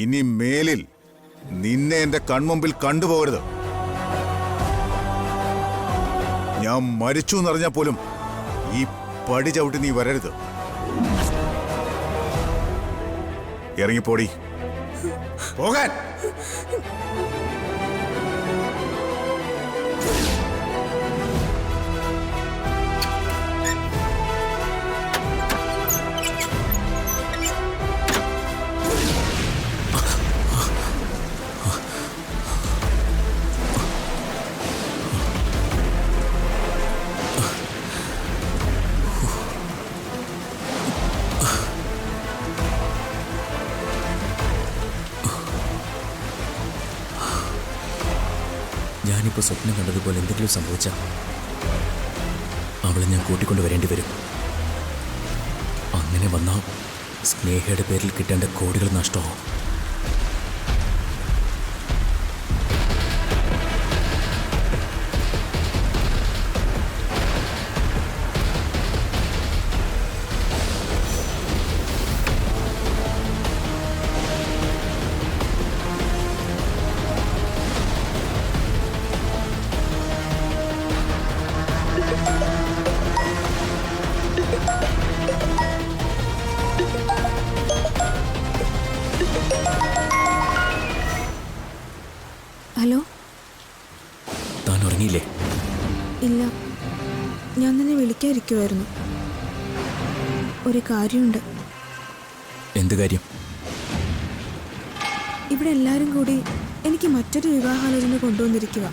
ഇനി മേലിൽ നിന്നെ എന്റെ കൺമുമ്പിൽ കണ്ടുപോകരുത്. ഞാൻ മരിച്ചു എന്നറിഞ്ഞാൽ പോലും ഈ പടി ചവിട്ടി നീ വരരുത്. ഇറങ്ങിപ്പോടി, പോകാൻ. ഞാനിപ്പോൾ സ്വപ്നം കണ്ടതുപോലെ എന്തെങ്കിലും സംഭവിച്ചാൽ അവളെ ഞാൻ കൂട്ടിക്കൊണ്ട് വരേണ്ടി വരും. അങ്ങനെ വന്നാൽ സ്നേഹയുടെ പേരിൽ കിട്ടേണ്ട കോടികൾ നഷ്ടമാവും. ഹലോ. താൻ ഉറങ്ങിയില്ലേ? ഇല്ല, ഞാൻ നിന്നെ വിളിക്കാതിരിക്കുമായിരുന്നു. ഒരു കാര്യമുണ്ട്. എന്ത് കാര്യം? ഇവിടെ എല്ലാവരും കൂടി എനിക്ക് മറ്റൊരു വിവാഹാലോചന കൊണ്ടുവന്നിരിക്കുക.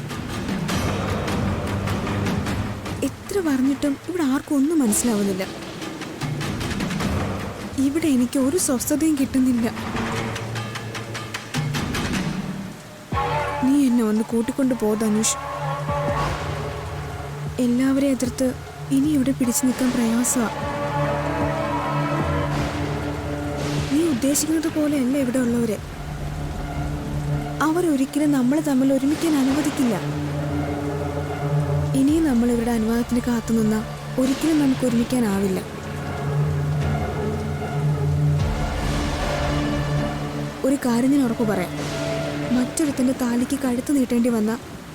എത്ര പറഞ്ഞിട്ടും ഇവിടെ ആർക്കും ഒന്നും മനസ്സിലാവുന്നില്ല. ഇവിടെ എനിക്ക് ഒരു സ്വസ്ഥതയും കിട്ടുന്നില്ല. നീ എന്നെ ഒന്ന് കൂട്ടിക്കൊണ്ട് പോ ധനുഷ്. എല്ലാവരെയും എതിർത്ത് ഇനി ഇവിടെ പിടിച്ചു നിൽക്കാൻ പ്രയാസമാണ്. നീ ഉദ്ദേശിക്കുന്നത് പോലെയല്ല ഇവിടെ ഉള്ളവരെ. അവരൊരിക്കലും നമ്മൾ തമ്മിൽ ഒരുമിക്കാൻ അനുവദിക്കില്ല. ഇനിയും നമ്മൾ ഇവരുടെ അനുവാദത്തിന് കാത്തുനിന്ന ഒരിക്കലും നമുക്ക് ഒരുമിക്കാനാവില്ല. ഒരു കാര്യം ഞാൻ ഉറപ്പ് പറയാം. മറ്റൊരുത്തന്റെ താലിക്ക് കഴുത്ത് നീട്ടേണ്ടി വന്ന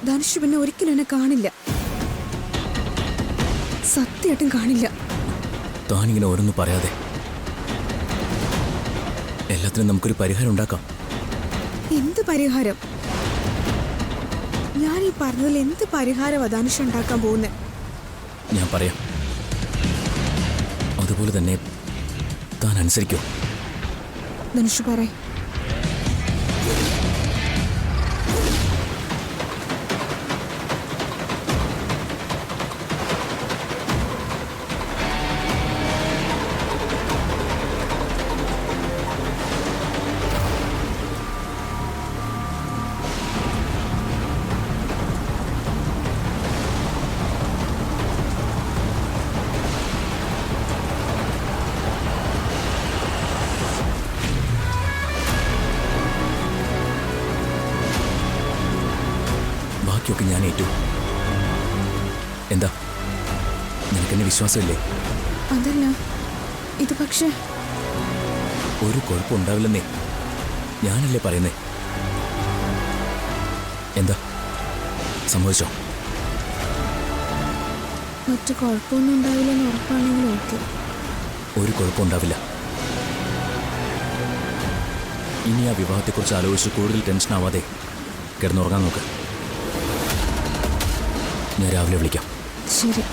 ധനുഷ് പിന്നെ ഒരിക്കലും എന്നെ കാണില്ല. സത്യമായിട്ടും കാണില്ല. താനിങ്ങനെ ഓരോന്നും പറയാതെ. എല്ലാത്തിനും നമുക്കൊരു പരിഹാരം ഉണ്ടാക്കാം. എന്ത് പരിഹാരം? ഞാൻ ഈ പറഞ്ഞതിൽ എന്ത് പരിഹാരമാണ് ധനുഷ് ഉണ്ടാക്കാൻ പോകുന്നത്? ഞാൻ പറയാം. അതുപോലെ തന്നെ താൻ അനുസരിക്കോ? ധനുഷ് പറയ്. ബാക്കിയൊക്കെ ഞാൻ ഏറ്റു. എന്താ, നിനക്കെന്നെ വിശ്വാസമില്ലേ? അതല്ല, ഇത് പക്ഷേ ഒരു കുഴപ്പമുണ്ടാവില്ലെന്നേ ഞാനല്ലേ പറയുന്നേ. എന്താ സംഭവിച്ചോ? മറ്റു കുഴപ്പമൊന്നും ഉണ്ടാവില്ലെന്ന് ഉറപ്പാണെങ്കിൽ ഓക്കെ. ഒരു കുഴപ്പമുണ്ടാവില്ല. ഇനി ആ വിവാഹത്തെക്കുറിച്ച് ആലോചിച്ച് കൂടുതൽ ടെൻഷൻ ആവാതെ കിടന്നുറങ്ങാൻ നോക്ക്. ഞാൻ രാവിലെ വിളിക്കാം. ശരി.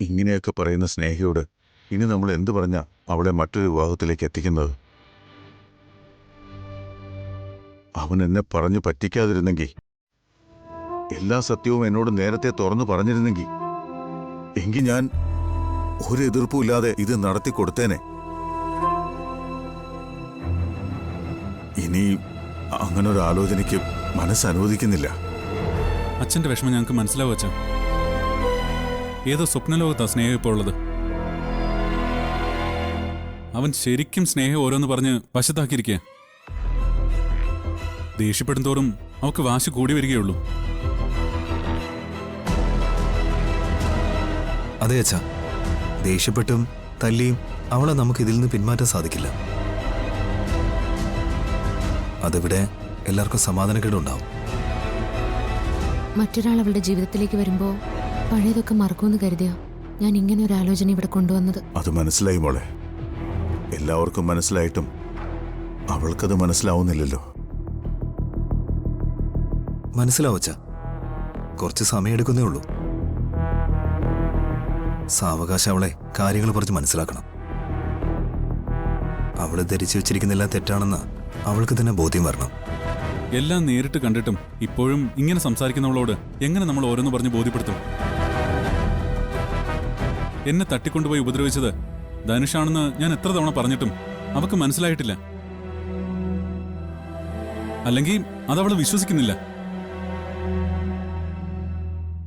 ഇങ്ങനെയൊക്കെ പറയുന്ന സ്നേഹയോട് ഇനി നമ്മൾ എന്തു പറഞ്ഞാ അവളെ മറ്റൊരു വിവാഹത്തിലേക്ക് എത്തിക്കുന്നത്? അവൻ എന്നെ പറഞ്ഞു പറ്റിക്കാതിരുന്നെങ്കിൽ, എല്ലാ സത്യവും എന്നോട് നേരത്തെ തുറന്നു പറഞ്ഞിരുന്നെങ്കിൽ, എങ്കിൽ ഞാൻ ഒരു എതിർപ്പുമില്ലാതെ ഇത് നടത്തി കൊടുത്തേനെ. ഇനി അങ്ങനൊരു ആലോചനയ്ക്ക് മനസ്സനുവദിക്കുന്നില്ല. അച്ഛന്റെ വിഷമം ഞങ്ങൾക്ക് മനസ്സിലാവും അച്ഛൻ. ഏതോ സ്വപ്നലോകത്താ സ്നേഹം ഇപ്പോൾ ഉള്ളത്. അവൻ ശരിക്കും സ്നേഹം ഓരോന്ന് പറഞ്ഞ് വശത്താക്കിയിരിക്കുക. ദേഷ്യപ്പെടും തോറും അവക്ക് വാശി കൂടി വരികയുള്ളൂ. അതെ അച്ഛാ, ദേഷ്യപ്പെട്ടും തല്ലിയും അവളെ നമുക്ക് ഇതിൽ നിന്ന് പിന്മാറ്റാൻ സാധിക്കില്ല. അതിവിടെ എല്ലാവർക്കും സമാധാനക്കേടുണ്ടാവും. മറ്റൊരാൾ അവളുടെ ജീവിതത്തിലേക്ക് വരുമ്പോൾ പഴയതൊക്കെ മറക്കുമെന്ന് കരുതിയോ ഞാൻ ഇങ്ങനെ ഒരു ആലോചന ഇവിടെ കൊണ്ടുവന്നത്. അത് മനസ്സിലായി മോളെ. എല്ലാവർക്കും മനസ്സിലായിട്ടും അവൾക്കത് മനസ്സിലാവുന്നില്ലല്ലോ. മനസ്സിലാവും അച്ഛാ, കുറച്ച് സമയമെടുക്കുന്നേ ഉള്ളൂ. സാവകാശം അവളെ കാര്യങ്ങൾ കുറച്ച് മനസ്സിലാക്കണം. അവള് ധരിച്ചു വെച്ചിരിക്കുന്നെല്ലാം തെറ്റാണെന്ന് അവൾക്ക് തന്നെ ബോധ്യം വരണം. എല്ലാം നേരിട്ട് കണ്ടിട്ടും ഇപ്പോഴും ഇങ്ങനെ സംസാരിക്കുന്നവളോട് എങ്ങനെ നമ്മൾ ഓരോന്ന് പറഞ്ഞ് ബോധ്യപ്പെടുത്തും? എന്നെ തട്ടിക്കൊണ്ടുപോയി ഉപദ്രവിച്ചത് ധനുഷാണെന്ന് ഞാൻ എത്ര തവണ പറഞ്ഞിട്ടും അവക്ക് മനസ്സിലായിട്ടില്ല. അല്ലെങ്കിൽ അതവള് വിശ്വസിക്കുന്നില്ല.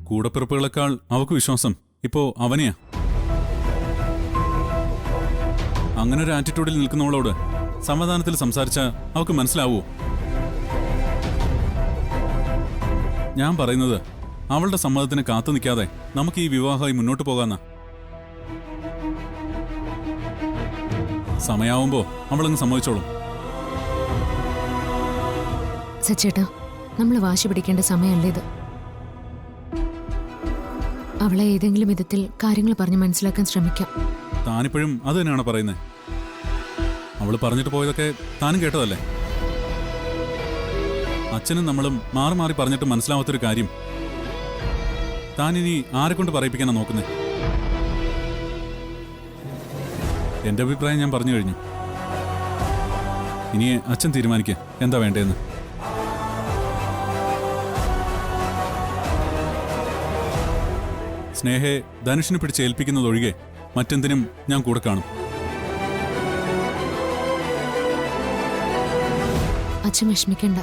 കൂടപ്പിറപ്പുകളെക്കാൾ അവക്ക് വിശ്വാസം ഇപ്പോ അവനെയാ. അങ്ങനെ ഒരു ആറ്റിറ്റ്യൂഡിൽ നിൽക്കുന്നവളോട് സമാധാനത്തിൽ സംസാരിച്ച അവക്ക് മനസ്സിലാവോ? ഞാൻ പറയുന്നത് അവളുടെ സമ്മതത്തിന് കാത്തു നിൽക്കാതെ നമുക്ക് ഈ വിവാഹമായി മുന്നോട്ട് പോകാന്ന. സമയാവുമ്പോ അവളങ്ങ് സമ്മതിച്ചോളും. സച്ചേട്ടാ, നമ്മൾ വാശി പിടിക്കേണ്ട സമയമല്ല ഇത്. അവളെ ഏതെങ്കിലും വിധത്തിൽ കാര്യങ്ങൾ പറഞ്ഞ് മനസ്സിലാക്കാൻ ശ്രമിക്കാം. താനിപ്പോഴും അത് തന്നെയാണ് പറയുന്നത്. അവള് പറഞ്ഞിട്ട് പോയതൊക്കെ താനും കേട്ടതല്ലേ? അച്ഛനും നമ്മളും മാറി മാറി പറഞ്ഞിട്ട് മനസ്സിലാവാത്തൊരു കാര്യം താനിനി ആരെ കൊണ്ട് പറയിപ്പിക്കാനാ നോക്കുന്നേ? എന്റെ അഭിപ്രായം ഞാൻ പറഞ്ഞു കഴിഞ്ഞു. ഇനി അച്ഛൻ തീരുമാനിക്കുക എന്താ വേണ്ടതെന്ന്. സ്നേഹയെ ധനുഷിനെ പിടിച്ച് ഏൽപ്പിക്കുന്നതൊഴികെ മറ്റെന്തിനും ഞാൻ കൂടെ കാണും. അച്ഛൻ വിഷമിക്കണ്ട,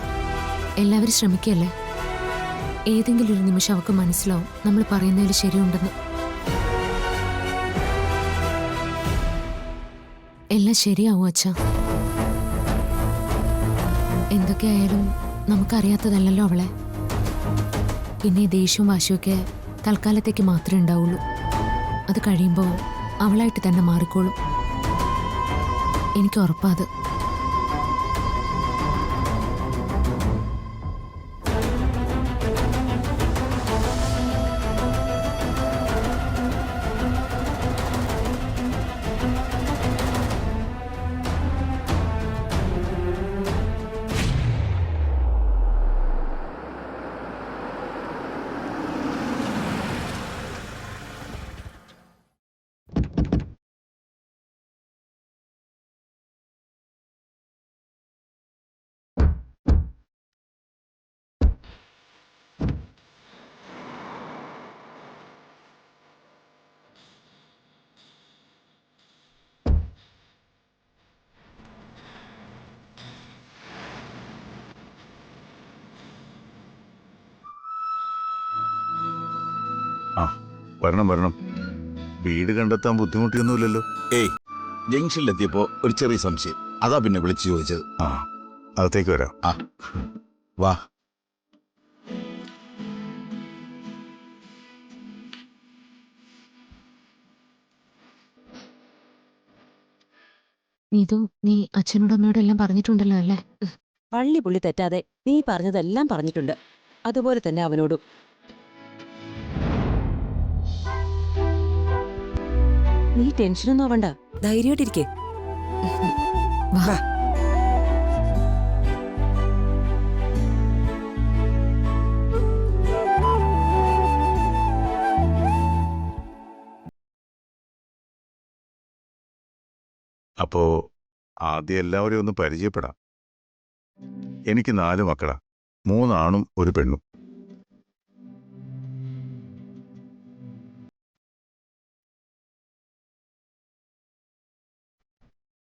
എല്ലാവരും ശ്രമിക്കല്ലേ. ഏതെങ്കിലും ഒരു നിമിഷം അവർക്ക് മനസ്സിലാവും നമ്മൾ പറയുന്നതിൽ ശരിയുണ്ടെന്ന്. എല്ലാം ശരിയാവും അച്ഛാ. എന്തൊക്കെയായാലും നമുക്കറിയാത്തതല്ലല്ലോ അവളെ. പിന്നെ ദേഷ്യവും വാശിയൊക്കെ തൽക്കാലത്തേക്ക് മാത്രമേ ഉണ്ടാവുള്ളൂ. അത് കഴിയുമ്പോൾ അവളായിട്ട് തന്നെ മാറിക്കോളും. എനിക്ക് ഉറപ്പാത്. വരണം. വീട് കണ്ടെത്താൻ ബുദ്ധിമുട്ടിയൊന്നുമില്ലല്ലോ. ഏയ്, ജംഗ്ഷനിലെത്തിയപ്പോ ഒരു ചെറിയ സംശയം, അതാ പിന്നെ വിളിച്ചു ചോദിച്ചത്. അകത്തേക്ക് വരാം. വാ. നീതു, നീ അച്ഛനോടും അമ്മയോടും എല്ലാം പറഞ്ഞിട്ടുണ്ടല്ലോ അല്ലേ? പള്ളി പുള്ളി തെറ്റാതെ നീ പറഞ്ഞതെല്ലാം പറഞ്ഞിട്ടുണ്ട്. അതുപോലെ തന്നെ അവനോടും. നീ ടെൻഷനൊന്നും ആവണ്ട, ധൈര്യമായിട്ടിരിക്കേ. വാ. അപ്പോ ആദ്യം എല്ലാവരെയും ഒന്ന് പരിചയപ്പെടാം. എനിക്ക് 4 മക്കളാ, 3 ആണും ഒരു പെണ്ണും.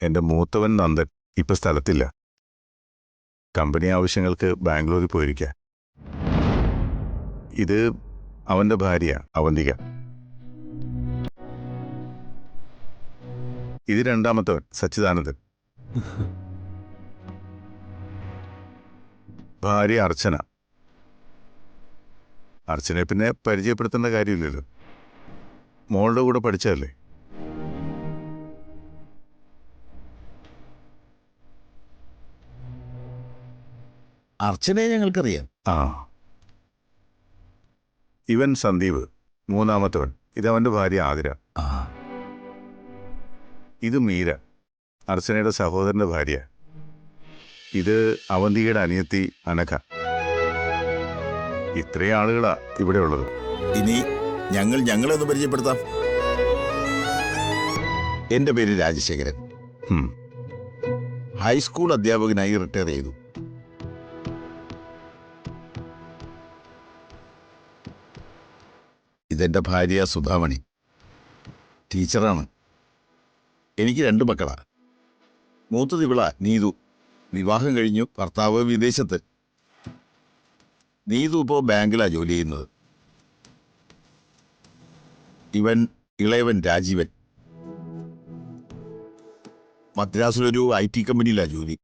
എന്റെ മൂത്തവൻ നന്ദൻ ഇപ്പൊ സ്ഥലത്തില്ല. കമ്പനി ആവശ്യങ്ങൾക്ക് ബാംഗ്ലൂരിൽ പോയിരിക്കുക. ഇത് അവന്റെ ഭാര്യ അവന്തിക. ഇത് രണ്ടാമത്തവൻ സച്ചിദാനന്ദൻ. ഭാര്യ അർച്ചന. അർച്ചനയെ പിന്നെ പരിചയപ്പെടുത്തേണ്ട കാര്യമില്ലല്ലോ, മോളുടെ കൂടെ പഠിച്ചതല്ലേ. അർച്ചനയെ ഞങ്ങൾക്കറിയാം. ആ, ഇവൻ സന്ദീപ്, മൂന്നാമത്തവൻ. ഇതവന്റെ ഭാര്യ ആതിര. ആ, ഇത് മീര, അർച്ചനയുടെ സഹോദരന്റെ ഭാര്യ. ഇത് അവന്തികയുടെ അനിയത്തി അനഘ. ഇത്രയും ആളുകളാ ഇവിടെ ഉള്ളത്. ഇനി ഞങ്ങളെ ഒന്ന് പരിചയപ്പെടുത്താം. എൻ്റെ പേര് രാജശേഖരൻ. ഹും. ഹൈസ്കൂൾ അധ്യാപകനായി റിട്ടയർ ചെയ്തു. ഇതെൻ്റെ ഭാര്യ സുധാമണി, ടീച്ചറാണ്. എനിക്ക് 2 മക്കളാ. മൂത്തത് ഇവളാ, നീതു. വിവാഹം കഴിഞ്ഞു, ഭർത്താവ് വിദേശത്ത്. നീതു ഇപ്പോൾ ബാങ്കിലാണ് ജോലി ചെയ്യുന്നത്. ഇളയവൻ രാജീവൻ, മദ്രാസിലൊരു IT കമ്പനിയിലാണ് ജോലി.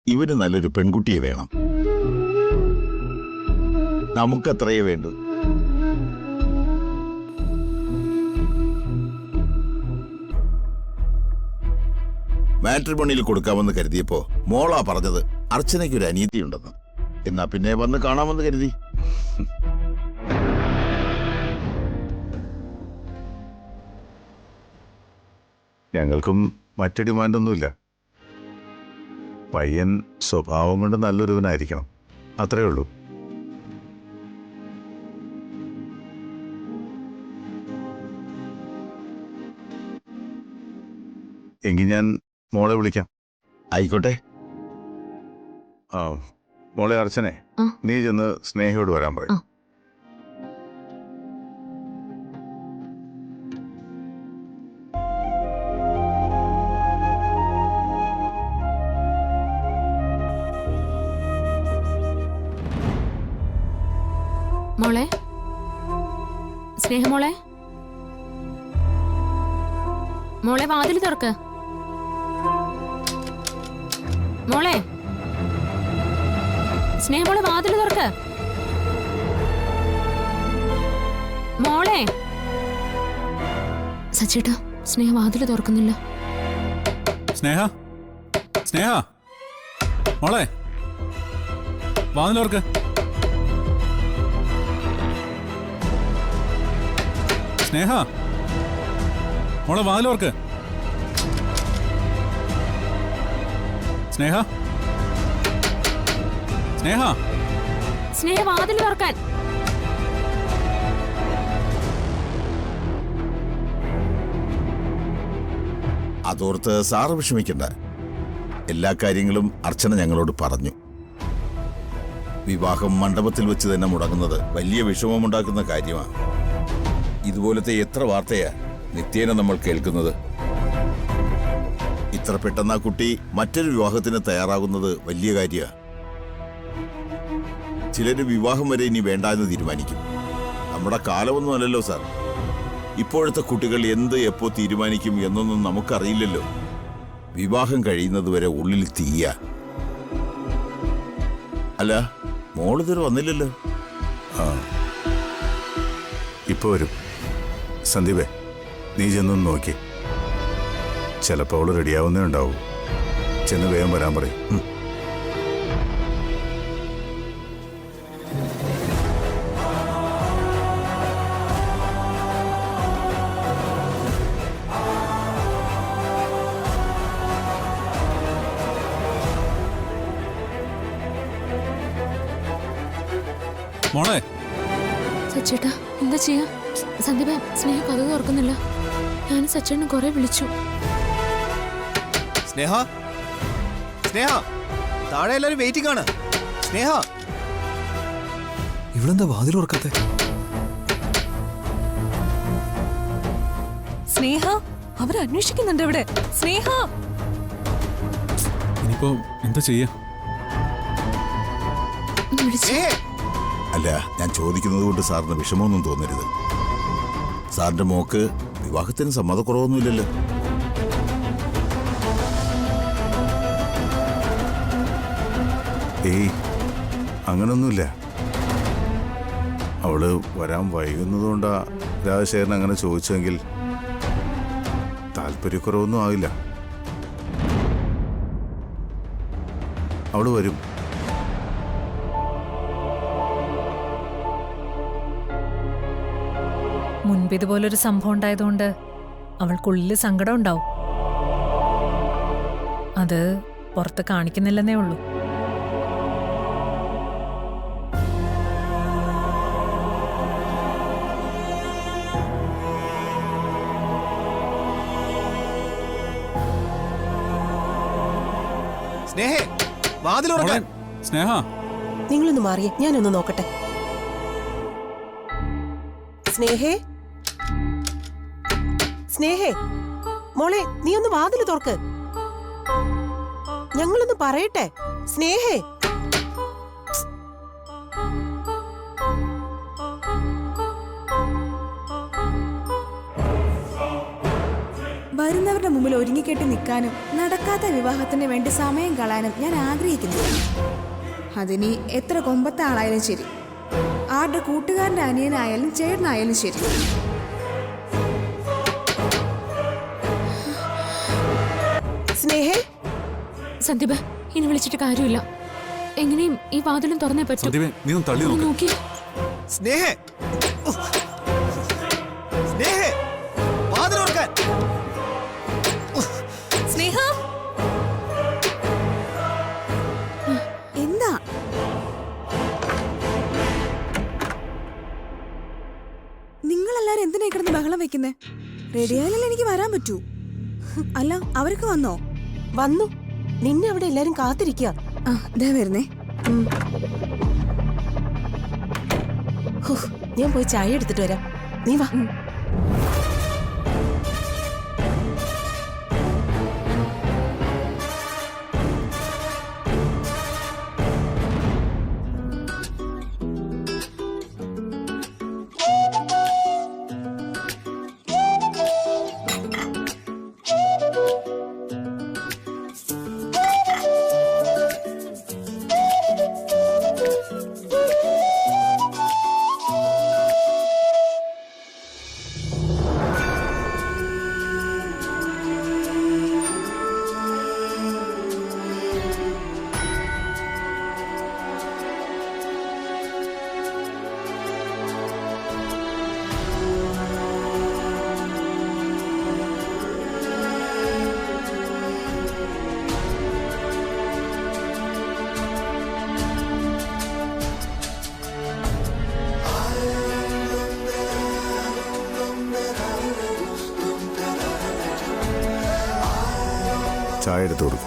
ഇവന് നല്ലൊരു പെൺകുട്ടിയെ വേണം. നമുക്കത്രയേ വേണ്ടൂ. മാട്രിമോണിയിൽ കൊടുക്കാമെന്ന് കരുതിയപ്പോ മോളാ പറഞ്ഞത് അർച്ചനയ്ക്കൊരു അനിയത്തിയുണ്ടെന്ന്. എന്നാ പിന്നെ വന്ന് കാണാമെന്ന് കരുതി. ഞങ്ങൾക്കും മറ്റു ഡിമാൻഡൊന്നുമില്ല. പയ്യൻ സ്വഭാവം കൊണ്ട് നല്ലൊരുവനായിരിക്കണം, അത്രേ ഉള്ളൂ. എങ്കിൽ ഞാൻ മോളെ വിളിക്കാം. ആയിക്കോട്ടെ. ആ, മോളെ അർച്ചനെ, ആ. നീ ചെന്ന് സ്നേഹയോട് വരാൻ പറയും. ആ. മോളെ, സ്നേഹമോളെ, മോളെ വാതിൽ തുറക്ക്. മോളെ, സ്നേഹമോളെ വാതിൽ തുറക്ക്. മോളെ. സച്ചേട്ടാ, സ്നേഹ വാതിൽ തുറക്കുന്നില്ല. സ്നേഹ, സ്നേഹ, മോളെ വാതിലോർക്ക്. സ്നേഹ, മോളെ വാതിലോർക്ക്. സ്നേഹ, സ്നേഹ, സ്നേഹ വാതിൽ തുറക്കാൻ. അതോർത്ത് സാറ് വിഷമിക്കണ്ട. എല്ലാ കാര്യങ്ങളും അർച്ചന ഞങ്ങളോട് പറഞ്ഞു. വിവാഹം മണ്ഡപത്തിൽ വെച്ച് തന്നെ മുടങ്ങുന്നത് വലിയ വിഷമമുണ്ടാക്കുന്ന കാര്യമാണ്. ഇതുപോലത്തെ എത്ര വാർത്തയാ നിത്യേന നമ്മൾ കേൾക്കുന്നത്. ഇത്ര പെട്ടെന്ന് ആ കുട്ടി മറ്റൊരു വിവാഹത്തിന് തയ്യാറാകുന്നത് വലിയ കാര്യമാണ്. ചിലര് വിവാഹം വരെ ഇനി വേണ്ട എന്ന് തീരുമാനിക്കും. നമ്മുടെ കാലമൊന്നും അല്ലല്ലോ സാർ. ഇപ്പോഴത്തെ കുട്ടികൾ എന്ത് എപ്പോ തീരുമാനിക്കും എന്നൊന്നും നമുക്കറിയില്ലല്ലോ. വിവാഹം കഴിയുന്നത് വരെ ഉള്ളിൽ തീയ. അല്ല, മോളിതുവരെ വന്നില്ലല്ലോ. ഇപ്പൊ വരും. സന്ദീപേ, നീ ചെന്നൊന്ന് നോക്കി. ചിലപ്പോൾ അവള് റെഡിയാവുന്നേ ഉണ്ടാവൂ. ചെന്ന് വേഗം വരാൻ പറയും. മോളെ, സച്ചേട്ടാ, എന്താ ചെയ്യാ? സന്ദീപ, സ്നേഹ കഥ തുറക്കുന്നില്ല. ഞാൻ സച്ചേട്ടനെ കുറെ വിളിച്ചു. സ്നേഹ, സ്നേഹ, താഴെ എല്ലാരും വെയിറ്റിംഗ് ആണ്. സ്നേഹ, ഇവളെന്താ വാതിൽ ഉറക്കത്തെ? സ്നേഹ, അവരന്വേഷിക്കുന്നുണ്ട് ഇവിടെ. സ്നേഹ, ഇനിയിപ്പോ എന്താ ചെയ്യാ? അല്ല, ഞാൻ ചോദിക്കുന്നത് കൊണ്ട് സാറിന് വിഷമമൊന്നും തോന്നരുത്. സാറിന്റെ മോക്ക് വിവാഹത്തിന് സമ്മതക്കുറവൊന്നുമില്ലല്ലോ. ഏയ്, അങ്ങനൊന്നുമില്ല. അവള് വരാൻ വൈകുന്നതുകൊണ്ടാ രാജശേഖരൻ അങ്ങനെ ചോദിച്ചെങ്കിൽ താല്പര്യക്കുറവൊന്നും ആവില്ല. അവള് വരും. മുൻപ് ഇതുപോലൊരു സംഭവം ഉണ്ടായതുകൊണ്ട് അവൾക്കുള്ളിൽ സങ്കടം ഉണ്ടാവും. അത് പുറത്ത് കാണിക്കുന്നില്ലെന്നേ ഉള്ളൂ. സ്നേഹേ, വാതിൽ ഉറക്കാൻ. സ്നേഹ, നിങ്ങളൊന്ന് മാറിയേ, ഞാനൊന്ന് നോക്കട്ടെ. സ്നേഹേ, സ്നേഹേ, മോളെ നീ ഒന്ന് വാതിൽ തുറക്ക്. ഞങ്ങളൊന്ന് പറയട്ടെ. സ്നേഹേ, വരുന്നവരുടെ മുമ്പിൽ ഒരുങ്ങിക്കെട്ടി നിൽക്കാനും നടക്കാത്ത വിവാഹത്തിന് വേണ്ടി സമയം കളയാനും ഞാൻ ആഗ്രഹിക്കുന്നു. അതിനി എത്ര കൊമ്പത്തെ ആളായാലും ശരി, ആരുടെ കൂട്ടുകാരൻ്റെ അനിയനായാലും ചേട്ടനായാലും ശരി. സ്നേഹേ, സന്ദീപ്, ഇനി വിളിച്ചിട്ട് കാര്യമില്ല. എങ്ങനെയും ഈ വാതിലും തുറന്നേ പറ്റൂ. സന്ദീപേ, നീ ഒന്ന് തള്ളി നോക്ക്. നോക്കി. സ്നേഹേ, സ്നേഹേ, വാതിൽ ഉറക്കാൻ. സ്നേഹ, എന്താ നിങ്ങളെല്ലാരും എന്തിനാ കിടന്ന് ബഹളം വെക്കുന്നേ? റെഡിയായാലല്ലേ എനിക്ക് വരാൻ പറ്റൂ. അല്ല, അവരൊക്കെ വന്നോ? വന്നു. നിന്നെ അവിടെ എല്ലാരും കാത്തിരിക്കുക. ആ, ദേ വരുന്നേ. ഞാൻ പോയി ചായ എടുത്തിട്ട് വരാം. നീ വാ. ചായ എടുത്തു കൊടുക്കും.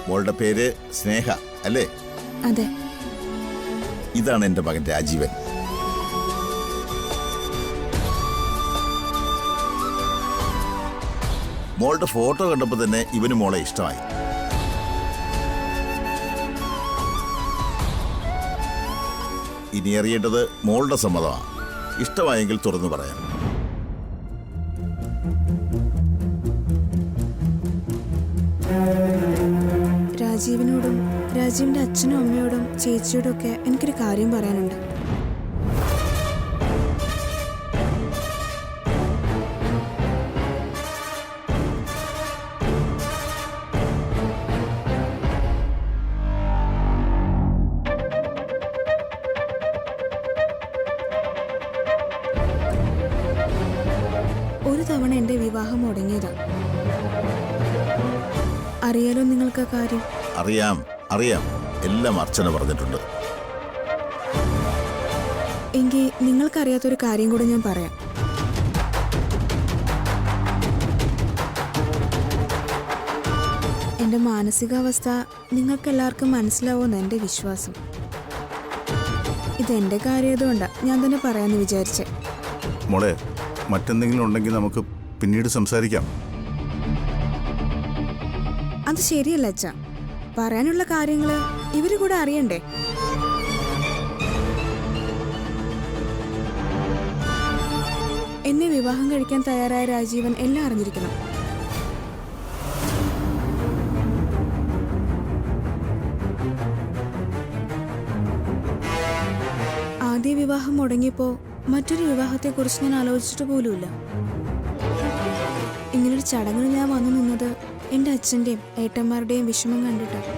മോളുടെ പേര് സ്നേഹ അല്ലേ? അതെ. ഇതാണ് എൻ്റെ മകൻ രാജീവൻ. മോളുടെ ഫോട്ടോ കണ്ടപ്പോൾ തന്നെ ഇവന് മോളെ ഇഷ്ടമായി. ഇനി അറിയേണ്ടത് മോളുടെ സമ്മതമാണ്. ഇഷ്ടമായെങ്കിൽ തുറന്നു പറയാം. രാജീവിനോടും രാജീവിന്റെ അച്ഛനും അമ്മയോടും ചേച്ചിയോടും ഒക്കെ എനിക്കൊരു കാര്യം പറയാനുണ്ട്. ഒരു തവണ എൻ്റെ വിവാഹം മുടങ്ങിയതാ. അറിയാലോ നിങ്ങൾക്ക് ആ കാര്യം? അറിയാം അറിയാം, എല്ലാം അർച്ചന പറഞ്ഞിട്ടുണ്ട്. എങ്കിൽ നിങ്ങൾക്കറിയാത്തൊരു കാര്യം കൂടി ഞാൻ പറയാം. എൻ്റെ മാനസികാവസ്ഥ നിങ്ങൾക്കെല്ലാവർക്കും മനസ്സിലാവുമെന്ന് എൻ്റെ വിശ്വാസം. ഇതെൻ്റെ കാര്യമായതുകൊണ്ടാണ് ഞാൻ തന്നെ പറയാമെന്ന് വിചാരിച്ചേ. മോളെ, മറ്റെന്തെങ്കിലും ഉണ്ടെങ്കിൽ നമുക്ക് പിന്നീട് സംസാരിക്കാം. അത് ശരിയല്ല അച്ഛാ. പറയാനുള്ള കാര്യങ്ങൾ ഇവര് കൂടെ അറിയണ്ടേ? എന്നെ വിവാഹം കഴിക്കാൻ തയ്യാറായ രാജീവൻ എല്ലാം അറിഞ്ഞിരിക്കണം. ആദ്യ വിവാഹം മുടങ്ങിയപ്പോ മറ്റൊരു വിവാഹത്തെക്കുറിച്ച് ഞാൻ ആലോചിച്ചിട്ട് പോലുമില്ല. ഇങ്ങനൊരു ചടങ്ങിന് ഞാൻ വന്നു നിന്നത് എൻ്റെ അച്ഛൻ്റെയും ഏട്ടന്മാരുടെയും വിഷമം കണ്ടിട്ടാണ്.